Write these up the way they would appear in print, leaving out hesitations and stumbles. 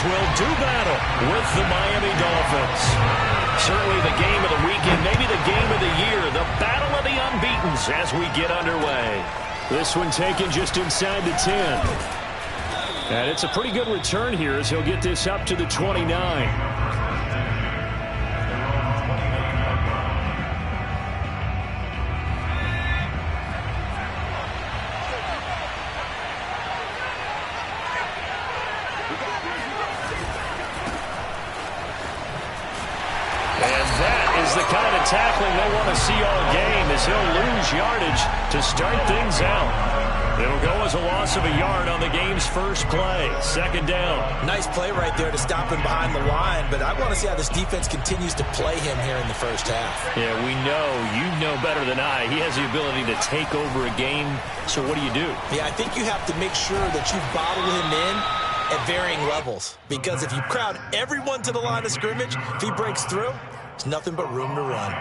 will do battle with the Miami Dolphins. Certainly the game of the weekend, maybe the game of the year, the battle of the unbeatens as we get underway. This one taken just inside the 10. And it's a pretty good return here as he'll get this up to the 29. Tackling they'll want to see all game as he'll lose yardage to start things out. It'll go as a loss of a yard on the game's first play. Second down. Nice play right there to stop him behind the line, but I want to see how this defense continues to play him here in the first half. Yeah, we know, you know better than I, he has the ability to take over a game. So what do? Yeah, I think you have to make sure that you bottle him in at varying levels, because if you crowd everyone to the line of scrimmage, if he breaks through, there's nothing but room to run.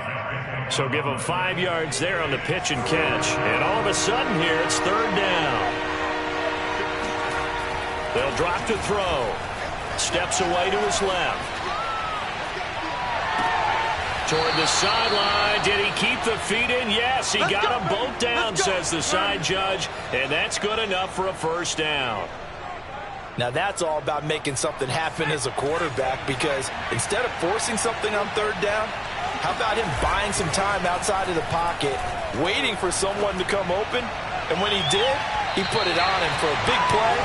So give him 5 yards there on the pitch and catch. And all of a sudden here, it's third down. They'll drop to throw. Steps away to his left. Toward the sideline. Did he keep the feet in? Yes, he got them both down, says the side judge. And that's good enough for a first down. Now that's all about making something happen as a quarterback, because instead of forcing something on third down, how about him buying some time outside of the pocket, waiting for someone to come open, and when he did, he put it on him for a big play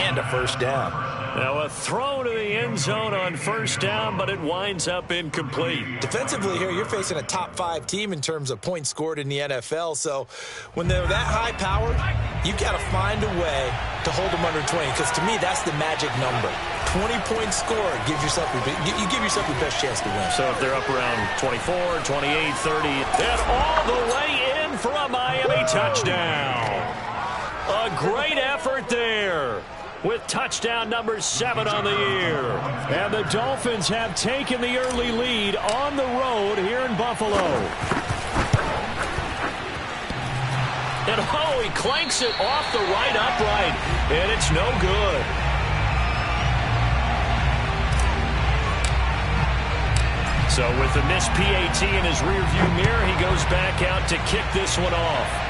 and a first down. Now a throw to the end zone on first down, but it winds up incomplete. Defensively here, you're facing a top-5 team in terms of points scored in the NFL, so when they're that high-powered, you've got to find a way to hold them under 20, because to me, that's the magic number. 20 points scored gives yourself you give yourself your best chance to win. So if they're up around 24, 28, 30, and all the way in for a Miami touchdown. A great effort there, with touchdown number 7 on the year. And the Dolphins have taken the early lead on the road here in Buffalo. And oh, he clanks it off the right upright, and it's no good. So with the missed PAT in his rearview mirror, he goes back out to kick this one off.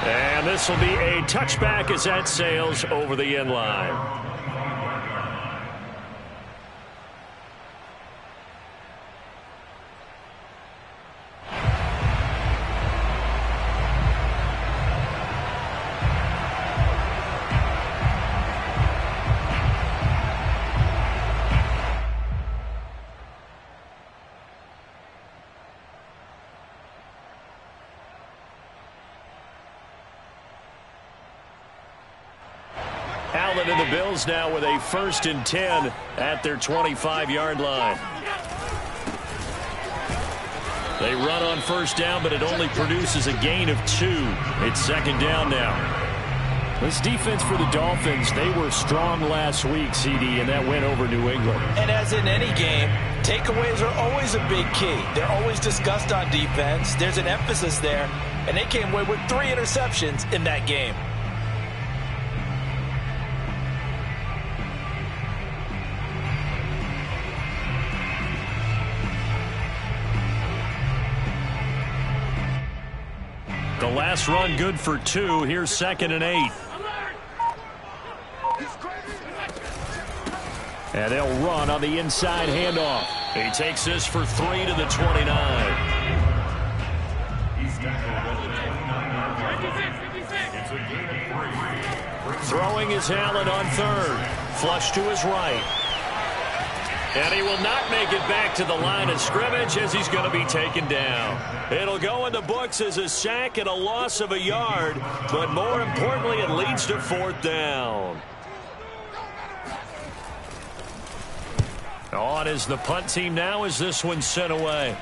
And this will be a touchback as that sails over the end line. And the Bills now with a 1st and 10 at their 25-yard line. They run on first down, but it only produces a gain of 2. It's second down now. This defense for the Dolphins, they were strong last week, CD, and that went over New England. And as in any game, takeaways are always a big key. They're always discussed on defense. There's an emphasis there, and they came away with 3 interceptions in that game. The last run good for 2. Here's 2nd and 8. And they'll run on the inside handoff. He takes this for 3 to the 29. Throwing is Allen on 3rd. Flush to his right. And he will not make it back to the line of scrimmage as he's going to be taken down. It'll go in the books as a sack and a loss of a yard, but more importantly, it leads to 4th down. On is the punt team now as this one's sent away.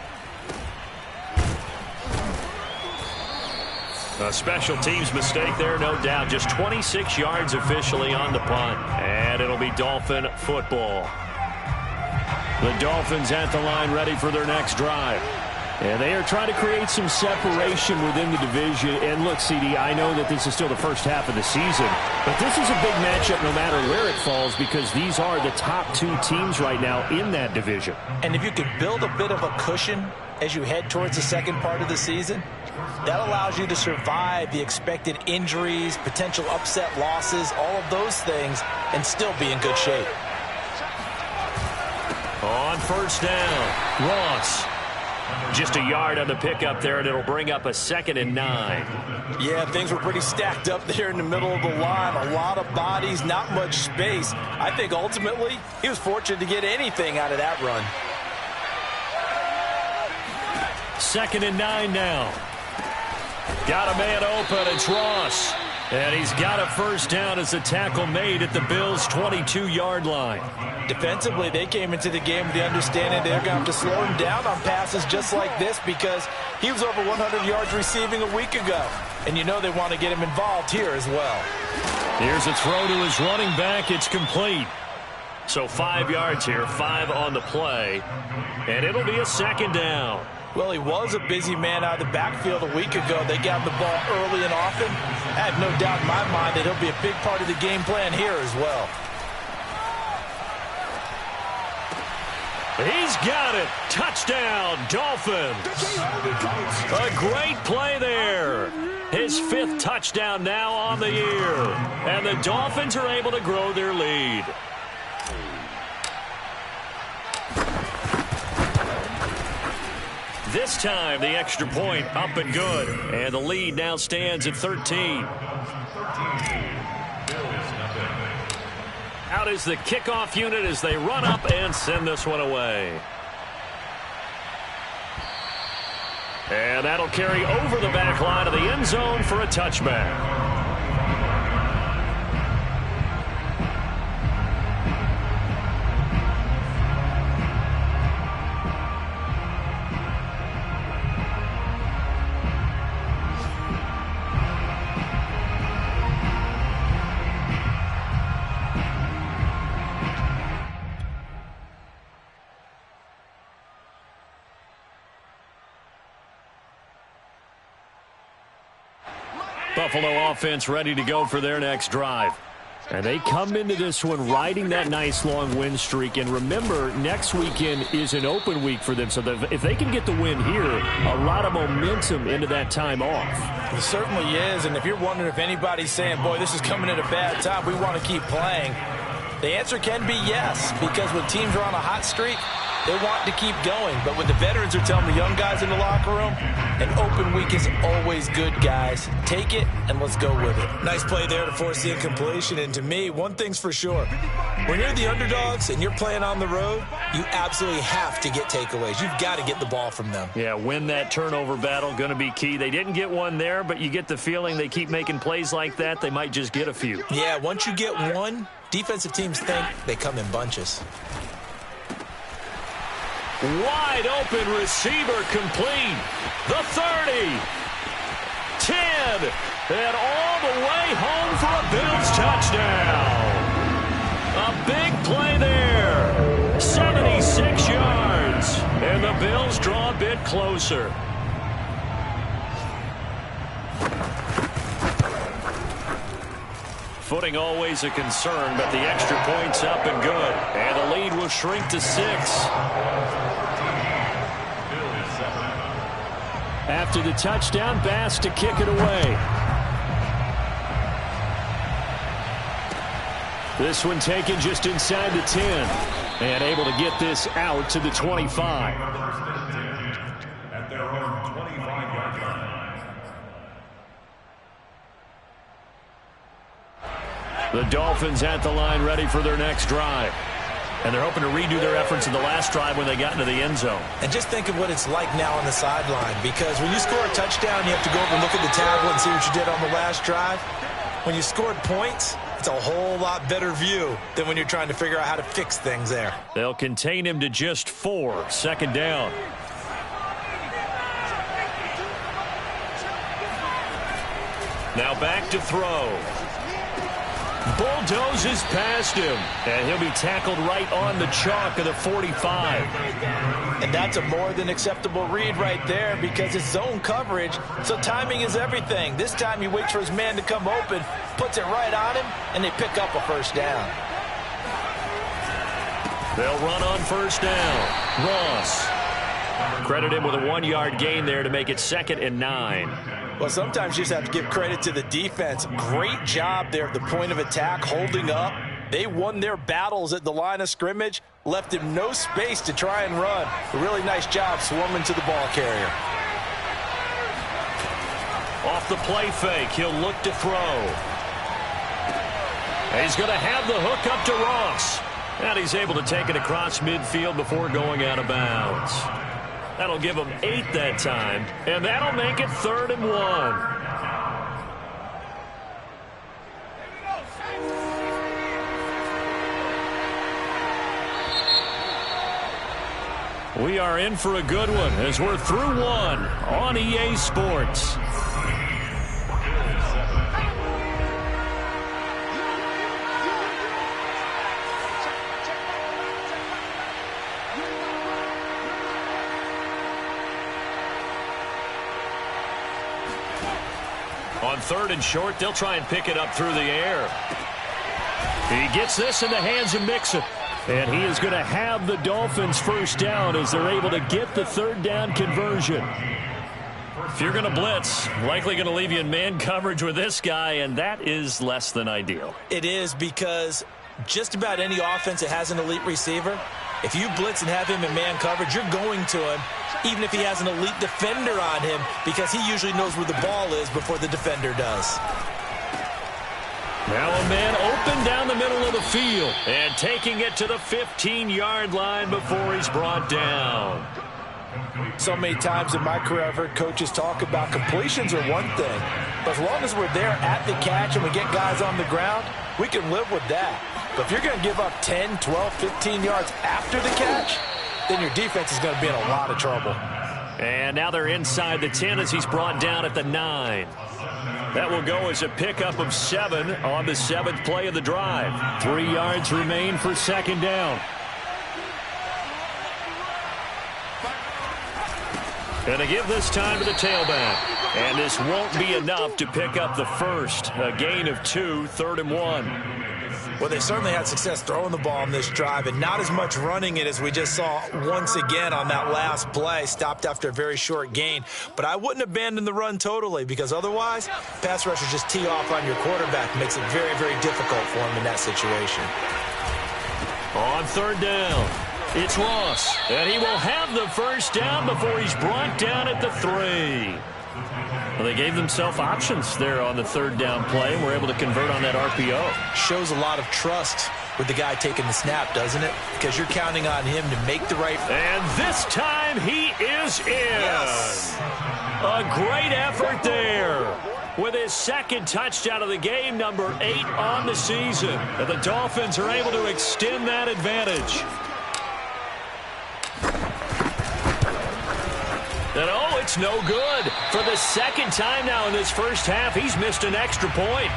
A special teams mistake there, no doubt. Just 26 yards officially on the punt. And it'll be Dolphin football. The Dolphins at the line ready for their next drive. And they are trying to create some separation within the division. And look, CD, I know that this is still the first half of the season, but this is a big matchup no matter where it falls because these are the top two teams right now in that division. And if you can build a bit of a cushion as you head towards the second part of the season, that allows you to survive the expected injuries, potential upset losses, all of those things, and still be in good shape. On first down, Ross. Just a yard on the pickup there, and it'll bring up a 2nd and 9. Yeah, things were pretty stacked up there in the middle of the line. A lot of bodies, not much space. I think ultimately he was fortunate to get anything out of that run. 2nd and 9 now. Got a man open. It's Ross. And he's got a first down as a tackle made at the Bills' 22-yard line. Defensively, they came into the game with the understanding they're going to have to slow him down on passes just like this because he was over 100 yards receiving a week ago. And you know they want to get him involved here as well. Here's a throw to his running back. It's complete. So 5 yards here, 5 on the play. And it'll be a 2nd down. Well, he was a busy man out of the backfield a week ago. They got the ball early and often. I have no doubt in my mind that he'll be a big part of the game plan here as well. He's got it. Touchdown, Dolphins. A great play there. His 5th touchdown now on the year. And the Dolphins are able to grow their lead. This time, the extra point up and good. And the lead now stands at 13. Out is the kickoff unit as they run up and send this one away. And that'll carry over the back line of the end zone for a touchback. Buffalo offense ready to go for their next drive. And they come into this one riding that nice long win streak. And remember, next weekend is an open week for them. So if they can get the win here, a lot of momentum into that time off. It certainly is. And if you're wondering if anybody's saying, boy, this is coming at a bad time, we want to keep playing, the answer can be yes. Because when teams are on a hot streak, they want to keep going. But when the veterans are telling the young guys in the locker room, an open week is always good, guys. Take it, and let's go with it. Nice play there to force the incompletion. And to me, one thing's for sure. When you're the underdogs and you're playing on the road, you absolutely have to get takeaways. You've got to get the ball from them. Yeah, win that turnover battle, going to be key. They didn't get one there, but you get the feeling they keep making plays like that, they might just get a few. Yeah, once you get one, defensive teams think they come in bunches. Wide open receiver complete. The 30. 10. And all the way home for a Bills touchdown. A big play there. 76 yards. And the Bills draw a bit closer. Footing always a concern, but the extra point's up and good. And the lead will shrink to 6. After the touchdown, Bass to kick it away. This one taken just inside the 10. And able to get this out to the 25. At their own 25-yard line. The Dolphins at the line ready for their next drive. And they're hoping to redo their efforts in the last drive when they got into the end zone. And just think of what it's like now on the sideline. Because when you score a touchdown, you have to go over and look at the tablet and see what you did on the last drive. When you scored points, it's a whole lot better view than when you're trying to figure out how to fix things there. They'll contain him to just 4. 2nd down. Now back to throw. bulldozes past him, and he'll be tackled right on the chalk of the 45. And that's a more than acceptable read right there because it's zone coverage, so timing is everything. This time he waits for his man to come open, puts it right on him, and they pick up a first down. They'll run on first down. Ross. Credit him with a 1-yard gain there to make it 2nd and 9. Well, sometimes you just have to give credit to the defense. Great job there at the point of attack, holding up. They won their battles at the line of scrimmage, left him no space to try and run. A really nice job swarming to the ball carrier. Off the play fake, he'll look to throw. He's going to have the hook up to Ross. And he's able to take it across midfield before going out of bounds. That'll give him 8 that time, and that'll make it 3rd and 1. We are in for a good one as we're through 1 on EA Sports. On 3rd and short, they'll try and pick it up through the air. He gets this in the hands of Mixon. And he is going to have the Dolphins first down as they're able to get the 3rd down conversion. If you're going to blitz, likely going to leave you in man coverage with this guy, and that is less than ideal. It is because just about any offense that has an elite receiver, if you blitz and have him in man coverage, you're going to him, even if he has an elite defender on him, because he usually knows where the ball is before the defender does. Now a man open down the middle of the field and taking it to the 15-yard line before he's brought down. So many times in my career I've heard coaches talk about completions are one thing, but as long as we're there at the catch and we get guys on the ground, we can live with that. But if you're going to give up 10, 12, 15 yards after the catch, then your defense is going to be in a lot of trouble. And now they're inside the 10 as he's brought down at the 9. That will go as a pickup of 7 on the 7th play of the drive. 3 yards remain for 2nd down. And to give this time to the tailback. And this won't be enough to pick up the first. A gain of 2, 3rd and 1. Well, they certainly had success throwing the ball on this drive and not as much running it as we just saw once again on that last play. Stopped after a very short gain. But I wouldn't abandon the run totally because otherwise, pass rushers just tee off on your quarterback. Makes it very, very difficult for him in that situation. On 3rd down, it's Ross. And he will have the first down before he's brought down at the 3. Well, they gave themselves options there on the 3rd down play and were able to convert on that RPO. Shows a lot of trust with the guy taking the snap, doesn't it? Because you're counting on him to make the right. And this time he is in. Yes. A great effort there. With his 2nd touchdown of the game, number 8 on the season. And the Dolphins are able to extend that advantage. And oh, it's no good. For the 2nd time now in this first half, he's missed an extra point.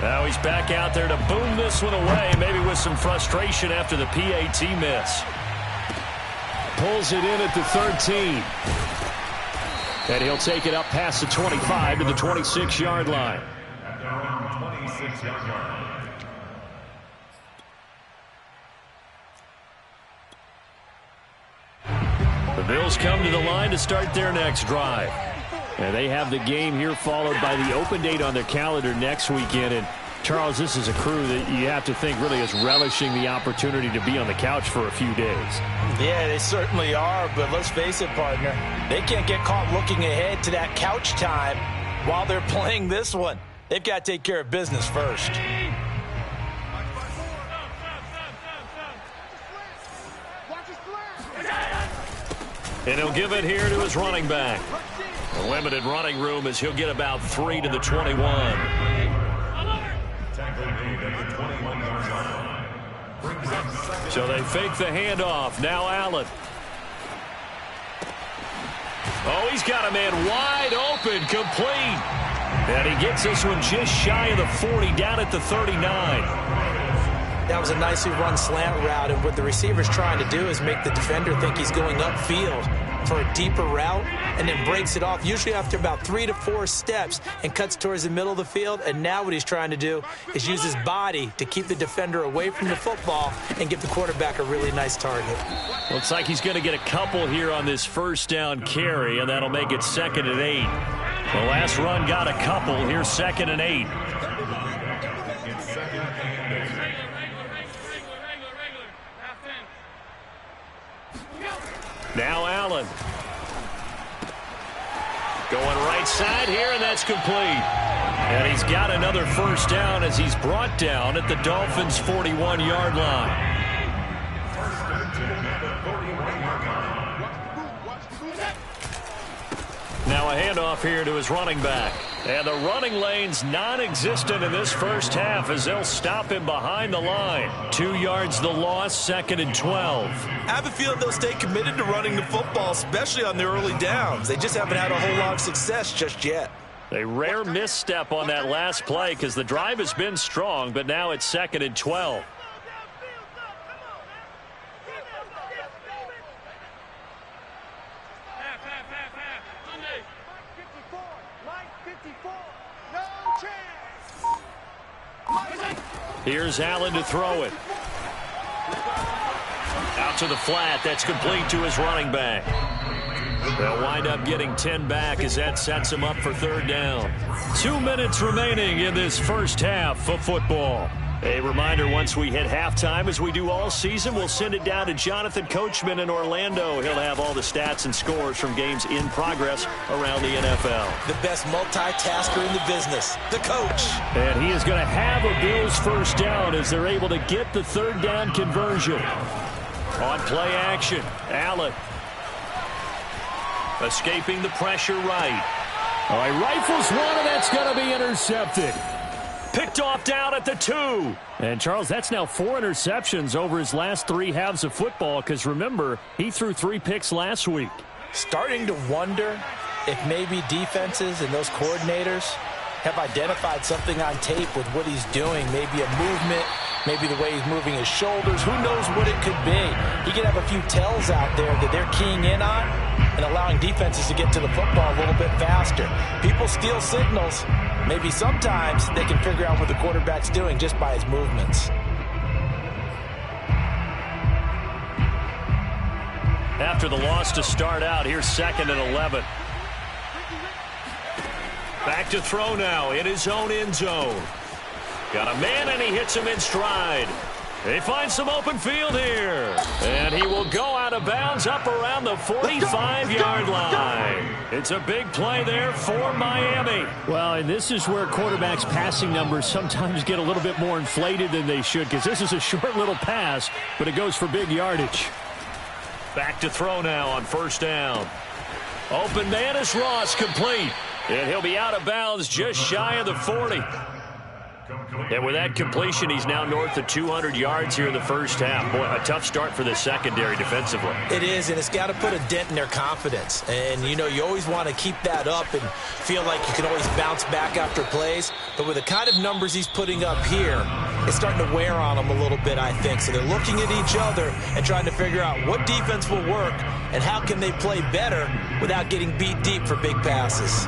Now he's back out there to boom this one away, maybe with some frustration after the PAT miss. Pulls it in at the 13. And he'll take it up past the 25 to the 26-yard line. At their own 26-yard line. The Bills come to the line to start their next drive. And they have the game here followed by the open date on their calendar next weekend. And, Charles, this is a crew that you have to think really is relishing the opportunity to be on the couch for a few days. Yeah, they certainly are. But let's face it, partner, they can't get caught looking ahead to that couch time while they're playing this one. They've got to take care of business first. And he'll give it here to his running back. A limited running room as he'll get about 3 to the 21. So they fake the handoff. Now Allen. Oh, he's got a man wide open, complete. And he gets this one just shy of the 40, down at the 39. That was a nicely run slant route, and what the receiver's trying to do is make the defender think he's going upfield for a deeper route, and then breaks it off, usually after about 3 to 4 steps, and cuts towards the middle of the field. And now what he's trying to do is use his body to keep the defender away from the football and give the quarterback a really nice target. Looks like he's going to get a couple here on this first down carry, and that'll make it 2nd and 8. The last run got a couple. Here's 2nd and 8. Now Allen. Going right side here, and that's complete. And he's got another first down as he's brought down at the Dolphins' 41-yard line. Now a handoff here to his running back. And the running lane's non-existent in this first half as they'll stop him behind the line. 2 yards the loss, 2nd and 12. I have a feeling they'll stay committed to running the football, especially on the early downs. They just haven't had a whole lot of success just yet. A rare misstep on that last play because the drive has been strong, but now it's 2nd and 12. Here's Allen to throw it. Out to the flat. That's complete to his running back. They'll wind up getting 10 back as that sets him up for 3rd down. 2 minutes remaining in this first half of football. A reminder, once we hit halftime, as we do all season, we'll send it down to Jonathan Coachman in Orlando. He'll have all the stats and scores from games in progress around the NFL. The best multitasker in the business, the coach. And he is going to have a Bills first down as they're able to get the 3rd down conversion. On play action, Allen. Escaping the pressure right. All right, rifles one, and that's going to be intercepted. Picked off down at the 2. And, Charles, that's now 4 interceptions over his last 3 halves of football because, remember, he threw 3 picks last week. Starting to wonder if maybe defenses and those coordinators have identified something on tape with what he's doing, maybe a movement, maybe the way he's moving his shoulders. Who knows what it could be? He could have a few tells out there that they're keying in on and allowing defenses to get to the football a little bit faster. People steal signals. Maybe sometimes they can figure out what the quarterback's doing just by his movements. After the loss to start out, here's 2nd and 11. Back to throw now in his own end zone. Got a man, and he hits him in stride. They find some open field here. And he will go out of bounds up around the 45-yard line. It's a big play there for Miami. Well, and this is where quarterbacks' passing numbers sometimes get a little bit more inflated than they should because this is a short little pass, but it goes for big yardage. Back to throw now on 1st down. Open man is Ross, complete. And he'll be out of bounds just shy of the 40. And with that completion, he's now north of 200 yards here in the first half. Boy, a tough start for the secondary defensively. It is, and it's got to put a dent in their confidence. And, you know, you always want to keep that up and feel like you can always bounce back after plays. But with the kind of numbers he's putting up here, it's starting to wear on them a little bit, I think. So they're looking at each other and trying to figure out what defense will work and how can they play better without getting beat deep for big passes.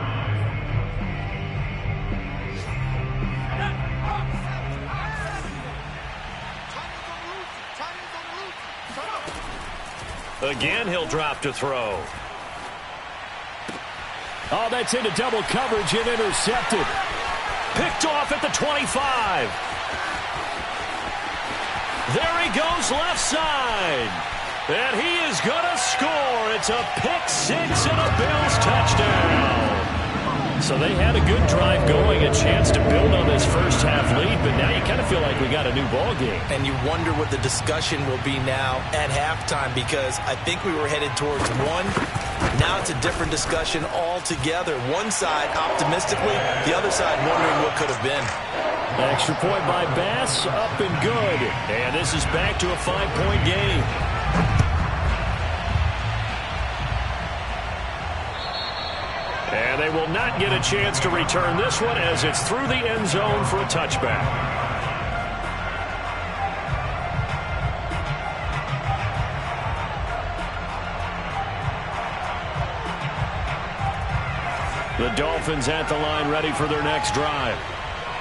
Again, he'll drop to throw. Oh, that's into double coverage and intercepted. Picked off at the 25. There he goes left side. And he is going to score. It's a pick 6 and a Bills touchdown. So they had a good drive going, a chance to build on this first half lead, but now you kind of feel like we got a new ball game. And you wonder what the discussion will be now at halftime, because I think we were headed towards one. Now it's a different discussion altogether. One side optimistically, the other side wondering what could have been. Extra point by Bass, up and good. And this is back to a 5-point game. And they will not get a chance to return this one as it's through the end zone for a touchback. The Dolphins at the line ready for their next drive.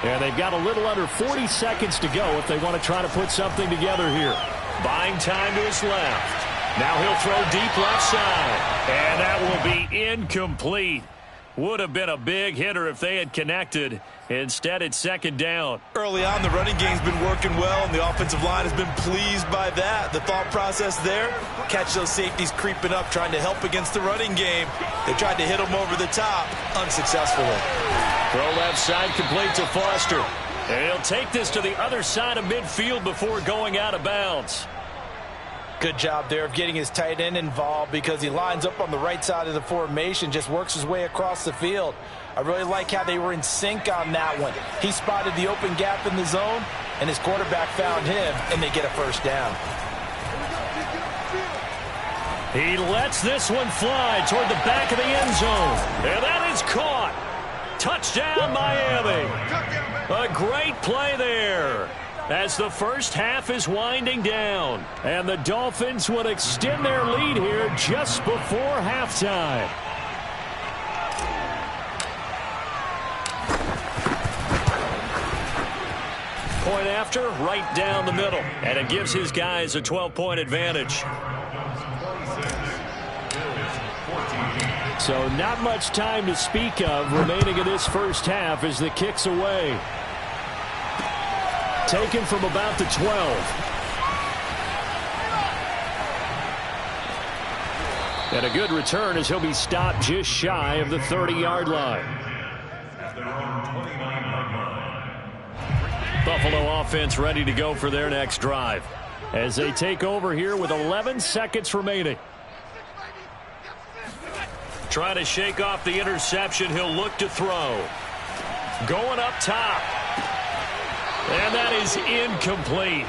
And they've got a little under 40 seconds to go if they want to try to put something together here. Buying time to his left. Now he'll throw deep left side. And that will be incomplete. Would have been a big hitter if they had connected. Instead, it's second down. Early on, the running game's been working well, and the offensive line has been pleased by that. The thought process there, catch those safeties creeping up, trying to help against the running game. They tried to hit them over the top, unsuccessfully. Throw left side complete to Foster. And he'll take this to the other side of midfield before going out of bounds. Good job there of getting his tight end involved, because he lines up on the right side of the formation, just works his way across the field. I really like how they were in sync on that one. He spotted the open gap in the zone, and his quarterback found him, and they get a first down. He lets this one fly toward the back of the end zone. And that is caught. Touchdown, Miami. A great play there as the first half is winding down. And the Dolphins would extend their lead here just before halftime. Point after, right down the middle. And it gives his guys a 12-point advantage. So not much time to speak of remaining in this first half as the kick's away. Taken from about the 12. And a good return as he'll be stopped just shy of the 30-yard line. Buffalo offense ready to go for their next drive as they take over here with 11 seconds remaining. Trying to shake off the interception. He'll look to throw. Going up top. And that is incomplete.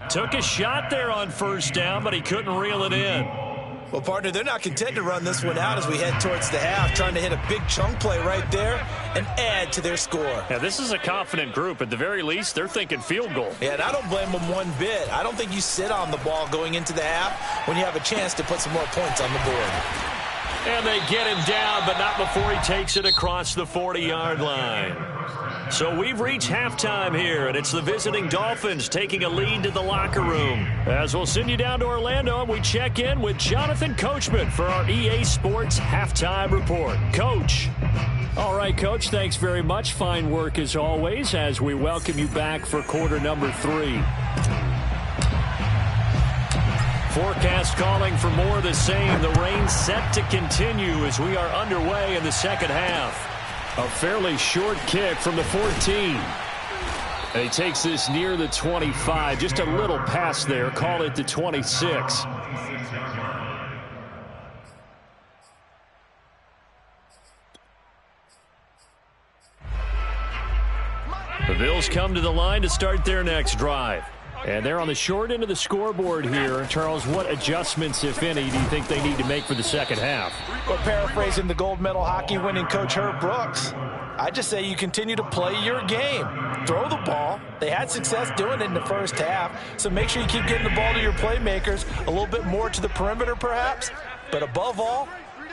Took a shot there on first down, but he couldn't reel it in. Well, partner, they're not content to run this one out as we head towards the half, trying to hit a big chunk play right there and add to their score. Yeah, this is a confident group. At the very least, they're thinking field goal. Yeah, and I don't blame them one bit. I don't think you sit on the ball going into the half when you have a chance to put some more points on the board. And they get him down, but not before he takes it across the 40-yard line. So we've reached halftime here, and it's the visiting Dolphins taking a lead to the locker room. As we'll send you down to Orlando, and we check in with Jonathan Coachman for our EA Sports Halftime Report. Coach. All right, Coach, thanks very much. Fine work as always as we welcome you back for quarter number 3. Forecast calling for more of the same. The rain set to continue as we are underway in the second half. A fairly short kick from the 14. And he takes this near the 25. Just a little pass there. Call it the 26. The Bills come to the line to start their next drive. And they're on the short end of the scoreboard here. Charles, what adjustments, if any, do you think they need to make for the second half? Well, paraphrasing the gold medal hockey winning coach Herb Brooks, I just say you continue to play your game. Throw the ball. They had success doing it in the first half, so make sure you keep getting the ball to your playmakers, a little bit more to the perimeter perhaps, but above all,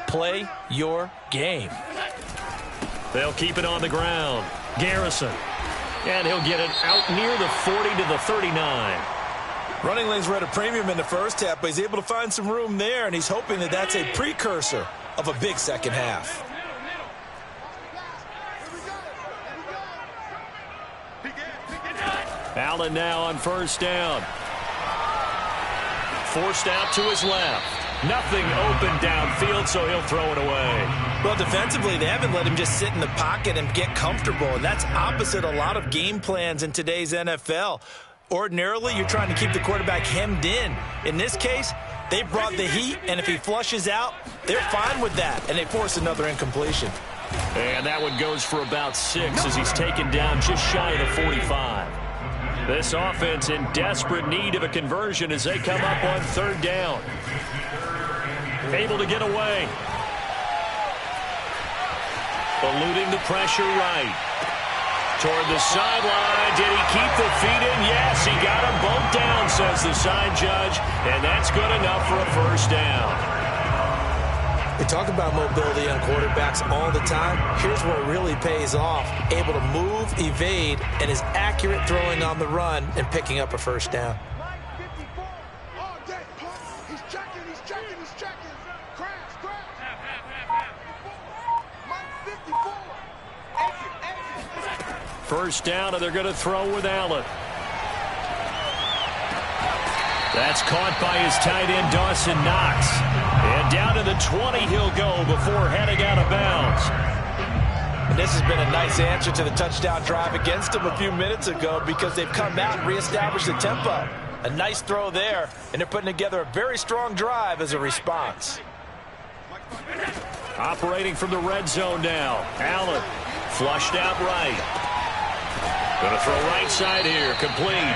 play your game. They'll keep it on the ground. Garrison. And he'll get it out near the 40 to the 39. Running lanes were at a premium in the first half, but he's able to find some room there, and he's hoping that that's a precursor of a big second half. Allen now on first down. Forced out to his left. Nothing open downfield, so he'll throw it away. Well, defensively, they haven't let him just sit in the pocket and get comfortable, and that's opposite a lot of game plans in today's NFL. Ordinarily, you're trying to keep the quarterback hemmed in. In this case, they brought the heat, and if he flushes out, they're fine with that, and they force another incompletion. And that one goes for about 6 as he's taken down just shy of the 45. This offense in desperate need of a conversion as they come up on 3rd down. Able to get away. Eluding the pressure right. Toward the sideline. Did he keep the feet in? Yes, he got them both down, says the side judge. And that's good enough for a 1st down. We talk about mobility on quarterbacks all the time. Here's what really pays off. Able to move, evade, and is accurate throwing on the run and picking up a 1st down. First down, and they're going to throw with Allen. That's caught by his tight end, Dawson Knox. And down to the 20 he'll go before heading out of bounds. And this has been a nice answer to the touchdown drive against them a few minutes ago because they've come out and reestablished the tempo. A nice throw there, and they're putting together a very strong drive as a response. Operating from the red zone now. Allen flushed out right. Going to throw right side here, complete.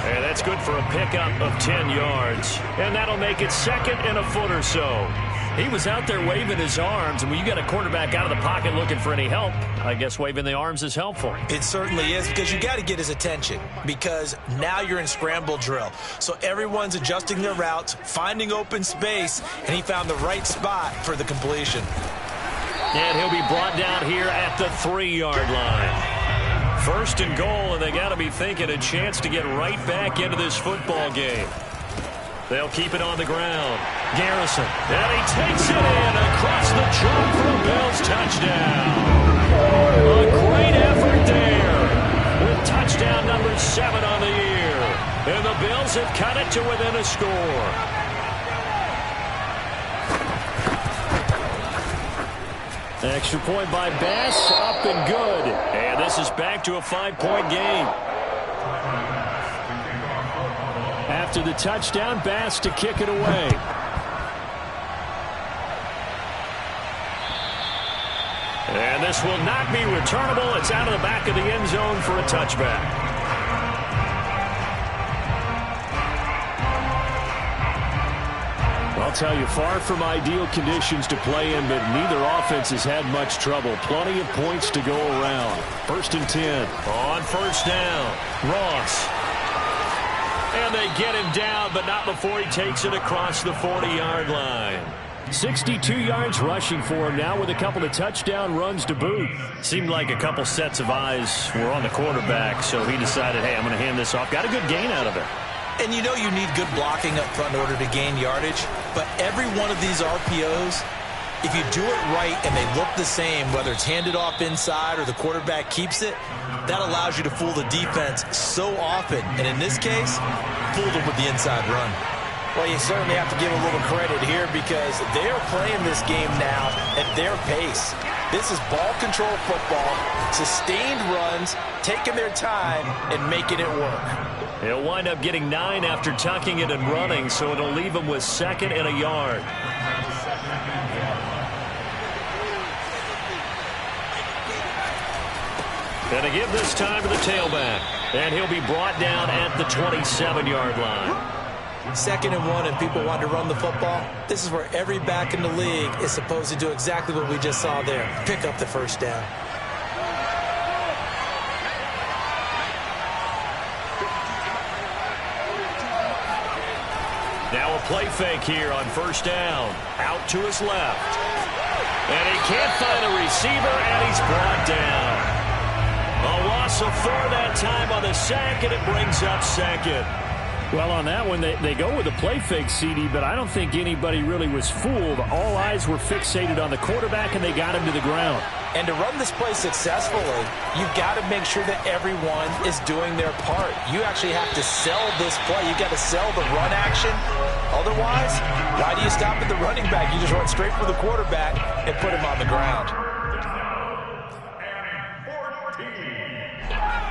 And that's good for a pickup of 10 yards. And that'll make it 2nd and a foot or so. He was out there waving his arms, and when you got a quarterback out of the pocket looking for any help, I guess waving the arms is helpful. It certainly is, because you got to get his attention, because now you're in scramble drill. So everyone's adjusting their routes, finding open space, and he found the right spot for the completion. And he'll be brought down here at the 3-yard line. 1st and goal, and they got to be thinking a chance to get right back into this football game. They'll keep it on the ground. Garrison, and he takes it in across the chalk for a Bills touchdown. A great effort there with touchdown number 7 on the year. And the Bills have cut it to within a score. Extra point by Bass, up and good. And this is back to a 5-point game. After the touchdown, Bass to kick it away. And this will not be returnable. It's out of the back of the end zone for a touchback. I'll tell you, far from ideal conditions to play in, but neither offense has had much trouble. Plenty of points to go around. 1st and 10. On 1st down, Ross. And they get him down, but not before he takes it across the 40-yard line. 62 yards rushing for him now with a couple of touchdown runs to boot. Seemed like a couple sets of eyes were on the quarterback, so he decided, hey, I'm going to hand this off. Got a good gain out of it. And you know you need good blocking up front in order to gain yardage, but every one of these RPOs, if you do it right and they look the same, whether it's handed off inside or the quarterback keeps it, that allows you to fool the defense so often. And in this case, fooled them with the inside run. Well, you certainly have to give a little credit here because they are playing this game now at their pace. This is ball control football, sustained runs, taking their time and making it work. He'll wind up getting 9 after tucking it and running, so it'll leave him with 2nd and a yard. And to give this time to the tailback. And he'll be brought down at the 27-yard line. 2nd and 1 and people want to run the football. This is where every back in the league is supposed to do exactly what we just saw there. Pick up the 1st down. Now a play fake here on 1st down. Out to his left. And he can't find a receiver, and he's brought down. A loss of 4 that time on the sack, and it brings up 2nd. Well, on that one, they go with a play fake, CD, but I don't think anybody really was fooled. All eyes were fixated on the quarterback, and they got him to the ground. And to run this play successfully, you've got to make sure that everyone is doing their part. You actually have to sell this play. You've got to sell the run action. Otherwise, why do you stop at the running back? You just run straight for the quarterback and put him on the ground.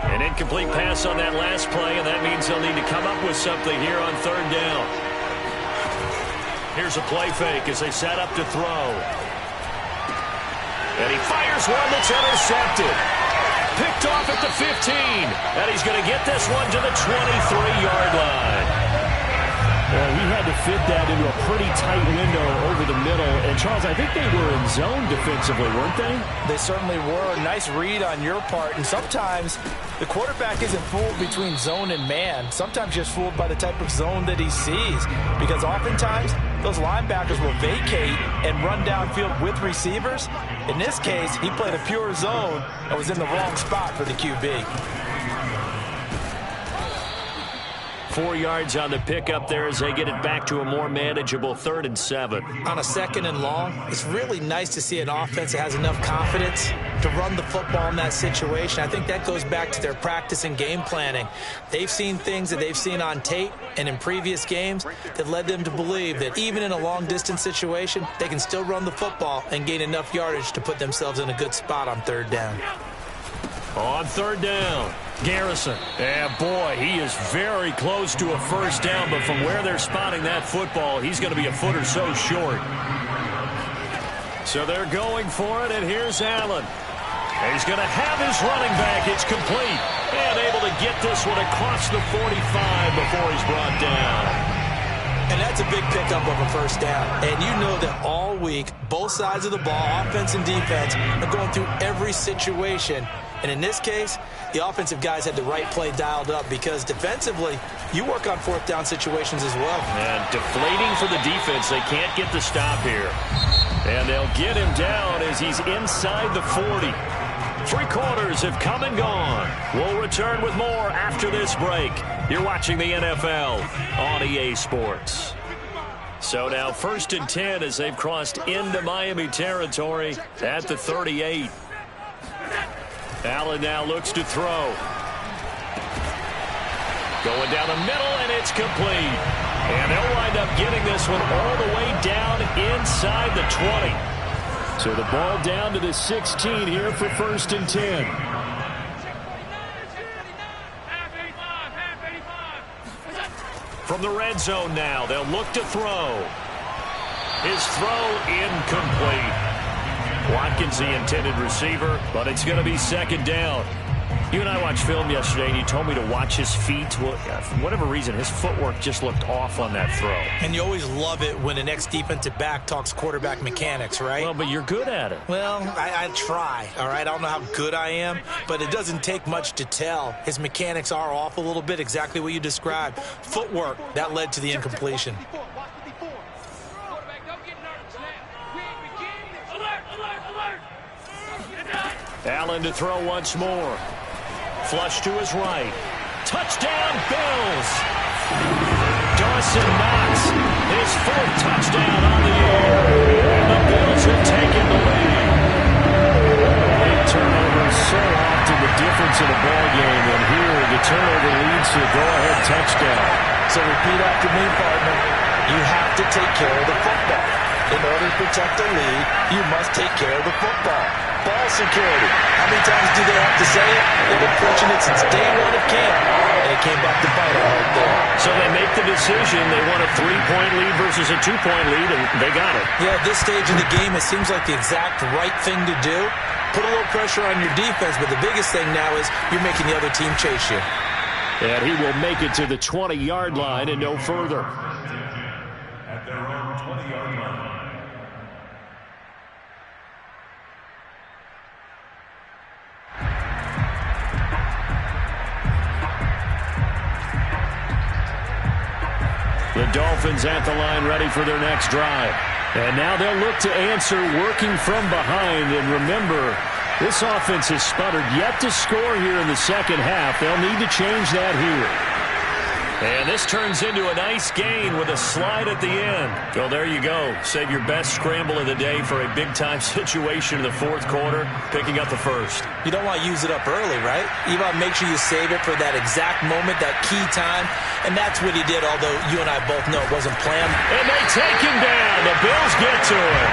An incomplete pass on that last play, and that means they'll need to come up with something here on third down. Here's a play fake as they set up to throw. And he fires one that's intercepted. Picked off at the 15. And he's going to get this one to the 23-yard line. Well, he had to fit that into a pretty tight window over the middle. And, Charles, I think they were in zone defensively, weren't they? They certainly were. Nice read on your part. And sometimes the quarterback isn't fooled between zone and man. Sometimes just fooled by the type of zone that he sees. Because oftentimes those linebackers will vacate and run downfield with receivers. In this case, he played a pure zone and was in the wrong spot for the QB. 4 yards on the pickup there as they get it back to a more manageable 3rd and 7. On a 2nd and long, it's really nice to see an offense that has enough confidence to run the football in that situation. I think that goes back to their practice and game planning. They've seen things that they've seen on tape and in previous games that led them to believe that even in a long-distance situation, they can still run the football and gain enough yardage to put themselves in a good spot on 3rd down. On 3rd down, Garrison. And boy, he is very close to a first down, but from where they're spotting that football, he's going to be a foot or so short. So they're going for it, and here's Allen. He's going to have his running back. It's complete. And able to get this one across the 45 before he's brought down. And that's a big pickup of a first down. And you know that all week, both sides of the ball, offense and defense, are going through every situation. And in this case, the offensive guys had the right play dialed up because defensively, you work on 4th down situations as well. And deflating for the defense. They can't get the stop here. And they'll get him down as he's inside the 40. 3 quarters have come and gone. We'll return with more after this break. You're watching the NFL on EA Sports. So now 1st and 10 as they've crossed into Miami territory at the 38. Allen now looks to throw. Going down the middle, and it's complete. And they'll wind up getting this one all the way down inside the 20. So the ball down to the 16 here for 1st and 10. From the red zone now, they'll look to throw. His throw incomplete. Watkins the intended receiver, but it's going to be 2nd down. You and I watched film yesterday, and you told me to watch his feet. Well, for whatever reason, his footwork just looked off on that throw. And you always love it when an ex-defensive back talks quarterback mechanics, right? Well, but you're good at it. Well, I try, all right? I don't know how good I am, but it doesn't take much to tell. His mechanics are off a little bit, exactly what you described. Footwork, that led to the incompletion. Allen to throw once more. Flush to his right. Touchdown, Bills! Dawson Knox, his 4th touchdown on the year. And the Bills have taken the lead. Big turnovers so often the difference in a ball game. And here, the turnover leads to a go-ahead touchdown. So repeat after me, partner. You have to take care of the football. In order to protect the lead, you must take care of the football. Ball security. How many times do they have to say it? They've been preaching it since day 1 of camp, and it came back to bite them right there. So they make the decision. They want a 3-point lead versus a 2-point lead, and they got it. Yeah, at this stage in the game, it seems like the exact right thing to do. Put a little pressure on your defense, but the biggest thing now is you're making the other team chase you. And he will make it to the 20-yard line and no further. At their own 20-yard line. The Dolphins at the line ready for their next drive. And now they'll look to answer working from behind. And remember, this offense has sputtered yet to score here in the 2nd half. They'll need to change that here. And this turns into a nice gain with a slide at the end. Well, there you go. Save your best scramble of the day for a big-time situation in the fourth quarter, picking up the first. You don't want to use it up early, right? You want to make sure you save it for that exact moment, that key time. And that's what he did, although you and I both know it wasn't planned. And they take him down. The Bills get to him.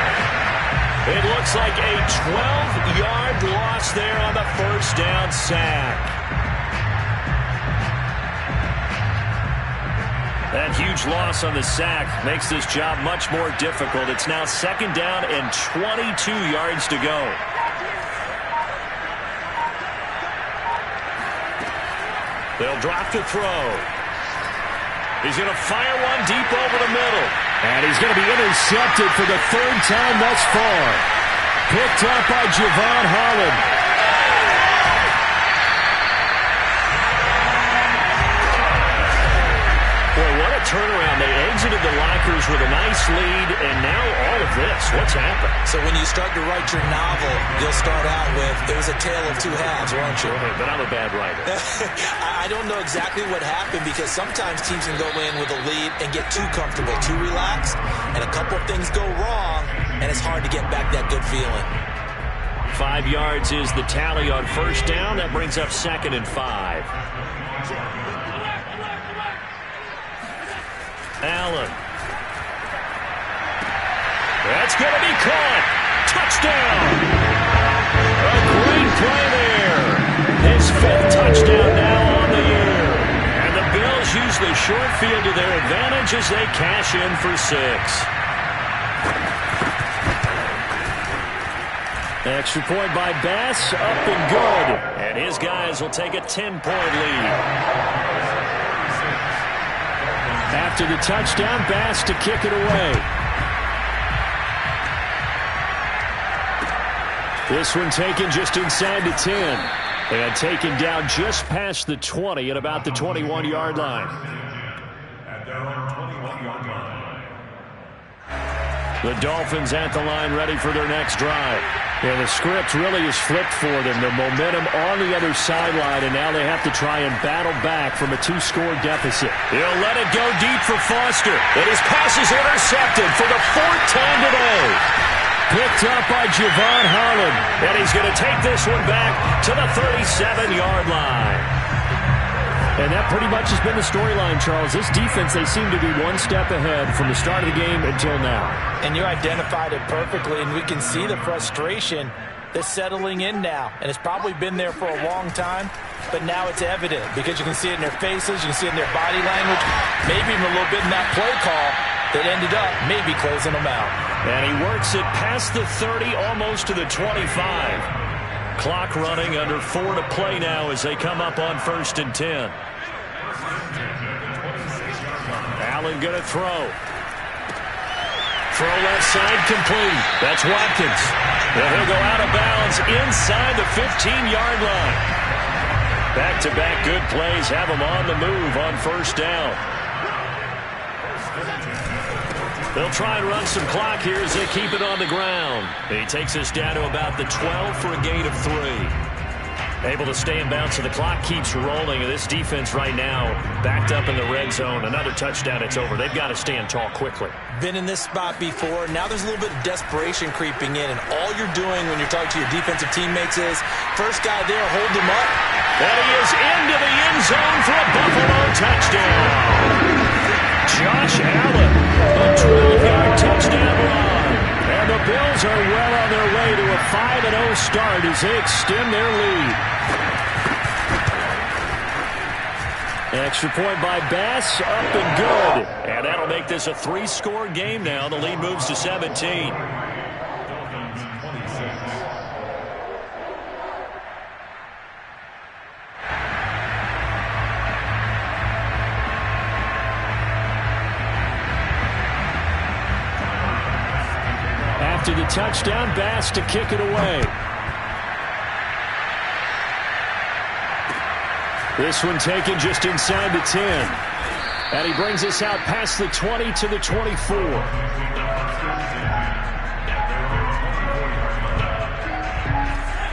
It looks like a 12-yard loss there on the first down sack. That huge loss on the sack makes this job much more difficult. It's now second down and 22 yards to go. They'll drop to throw. He's going to fire one deep over the middle. And he's going to be intercepted for the third time thus far. Picked up by Javon Holland. Turnaround. They exited the lockers with a nice lead, and now all of this. What's happened? So when you start to write your novel, you'll start out with, it was a tale of two halves, won't you? Okay, but I'm a bad writer. I don't know exactly what happened, because sometimes teams can go in with a lead and get too comfortable, too relaxed, and a couple of things go wrong, and it's hard to get back that good feeling. 5 yards is the tally on first down. That brings up 2nd and 5. Allen. That's going to be caught. Touchdown. A great play there. His 5th touchdown now on the year. And the Bills use the short field to their advantage as they cash in for 6. Extra point by Bass, up and good. And his guys will take a 10-point lead. After the touchdown, Bass to kick it away. This one taken just inside the 10. And taken down just past the 20 at about the 21-yard line. At their own 21-yard line. The Dolphins at the line ready for their next drive. Yeah, the script really is flipped for them. The momentum on the other sideline, and now they have to try and battle back from a 2-score deficit. He'll let it go deep for Foster. And his pass is intercepted for the 4th time today. Picked up by Javon Holland. And he's going to take this one back to the 37-yard line. And that pretty much has been the storyline, Charles. This defense, they seem to be one step ahead from the start of the game until now. And you identified it perfectly, and we can see the frustration that's settling in now. And it's probably been there for a long time, but now it's evident because you can see it in their faces, you can see it in their body language, maybe even a little bit in that play call that ended up maybe closing them out. And he works it past the 30, almost to the 25. Clock running, under 4 to play now as they come up on 1st and 10. Allen going to throw. Throw left side complete. That's Watkins. And he'll go out of bounds inside the 15-yard line. Back-to-back good plays have him on the move on first down. They'll try and run some clock here as they keep it on the ground. He takes us down to about the 12 for a gain of 3. Able to stay in bounds, so the clock keeps rolling. And this defense right now backed up in the red zone. Another touchdown, it's over. They've got to stand tall quickly. Been in this spot before. Now there's a little bit of desperation creeping in. And all you're doing when you're talking to your defensive teammates is, first guy there, hold him up. And he is into the end zone for a Buffalo touchdown. Josh Allen, a 12-yard touchdown run. And the Bills are well on their way to a 5-0 start as they extend their lead. Extra point by Bass, up and good. And that'll make this a 3-score game now. The lead moves to 17. After the touchdown, Bass to kick it away. This one taken just inside the 10. And he brings us out past the 20 to the 24.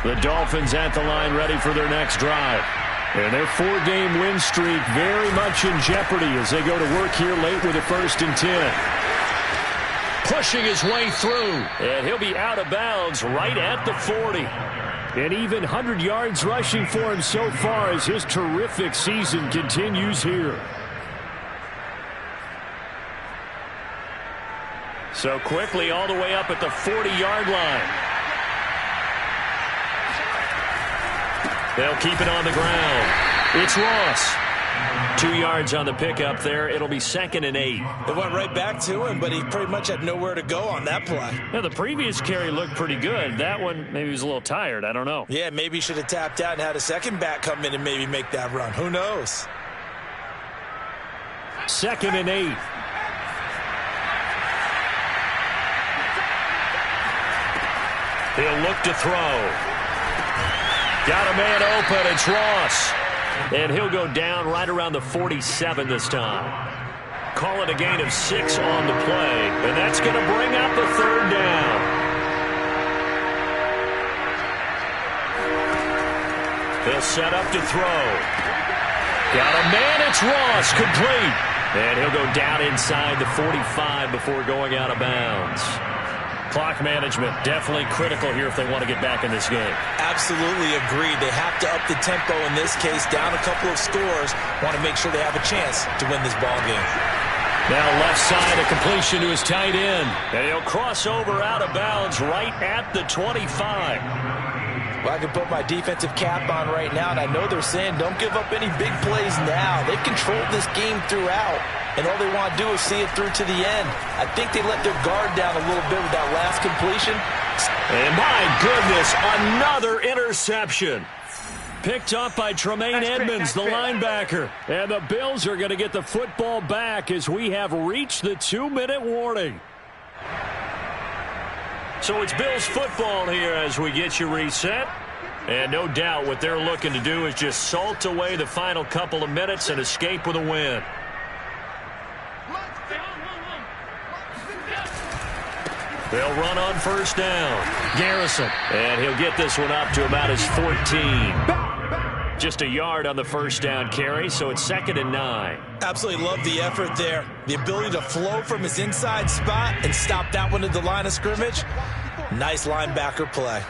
The Dolphins at the line ready for their next drive. And their 4-game win streak very much in jeopardy as they go to work here late with a 1st and 10. Pushing his way through, and he'll be out of bounds right at the 40. And even 100 yards rushing for him so far as his terrific season continues here. So quickly all the way up at the 40-yard line. They'll keep it on the ground. It's Ross. 2 yards on the pickup there. It'll be 2nd and 8. It went right back to him, but he pretty much had nowhere to go on that play. Now, the previous carry looked pretty good. That one, maybe he was a little tired. I don't know. Yeah, maybe he should have tapped out and had a second back come in and maybe make that run. Who knows? 2nd and 8. He'll look to throw. Got a man open. It's Ross. And he'll go down right around the 47 this time. Call it a gain of 6 on the play. And that's going to bring up the 3rd down. He'll set up to throw. Got a man. It's Ross. Complete. And he'll go down inside the 45 before going out of bounds. Clock management definitely critical here if they want to get back in this game. Absolutely agreed. They have to up the tempo in this case, down a couple of scores. Want to make sure they have a chance to win this ball game. Now left side, a completion to his tight end. And he'll cross over out of bounds right at the 25. Well, I can put my defensive cap on right now, and I know they're saying don't give up any big plays now. They've controlled this game throughout, and all they want to do is see it through to the end. I think they let their guard down a little bit with that last completion. And my goodness, another interception. Picked up by Tremaine Edmonds, the linebacker. And the Bills are going to get the football back as we have reached the 2-minute warning. So it's Bills football here as we get you reset. And no doubt what they're looking to do is just salt away the final couple of minutes and escape with a win. They'll run on 1st down. Garrison. And he'll get this one up to about his 14. Just a yard on the 1st down carry, so it's 2nd and 9. Absolutely love the effort there. The ability to flow from his inside spot and stop that one at the line of scrimmage. Nice linebacker play.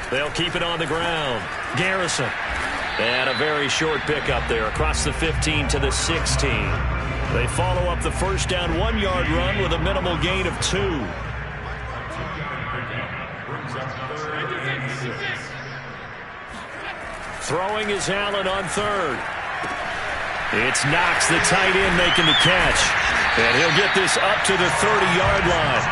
They'll keep it on the ground. Garrison. And a very short pickup there across the 15 to the 16. They follow up the 1st down 1-yard run with a minimal gain of 2. Throwing is Allen on 3rd. It's Knox, the tight end, making the catch. And he'll get this up to the 30-yard line.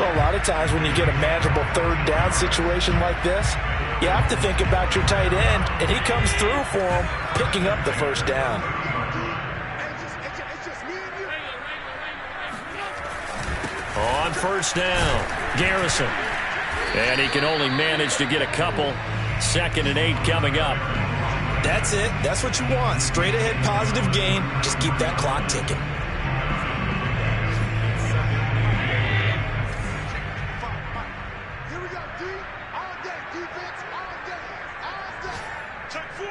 Well, a lot of times when you get a manageable 3rd down situation like this, you have to think about your tight end, and he comes through for him, picking up the 1st down. On 1st down, Garrison. And he can only manage to get a couple. 2nd and 8 coming up. That's it. That's what you want. Straight ahead positive gain. Just keep that clock ticking. Here we go, D. All day. Defense, all day. All day. Check 4.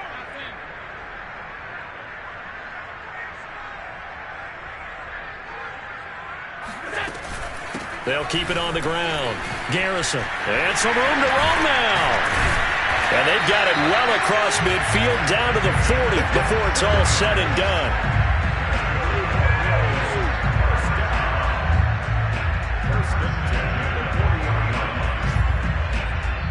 They'll keep it on the ground. Garrison. And some room to roam now. And they've got it well across midfield down to the 40 before it's all said and done.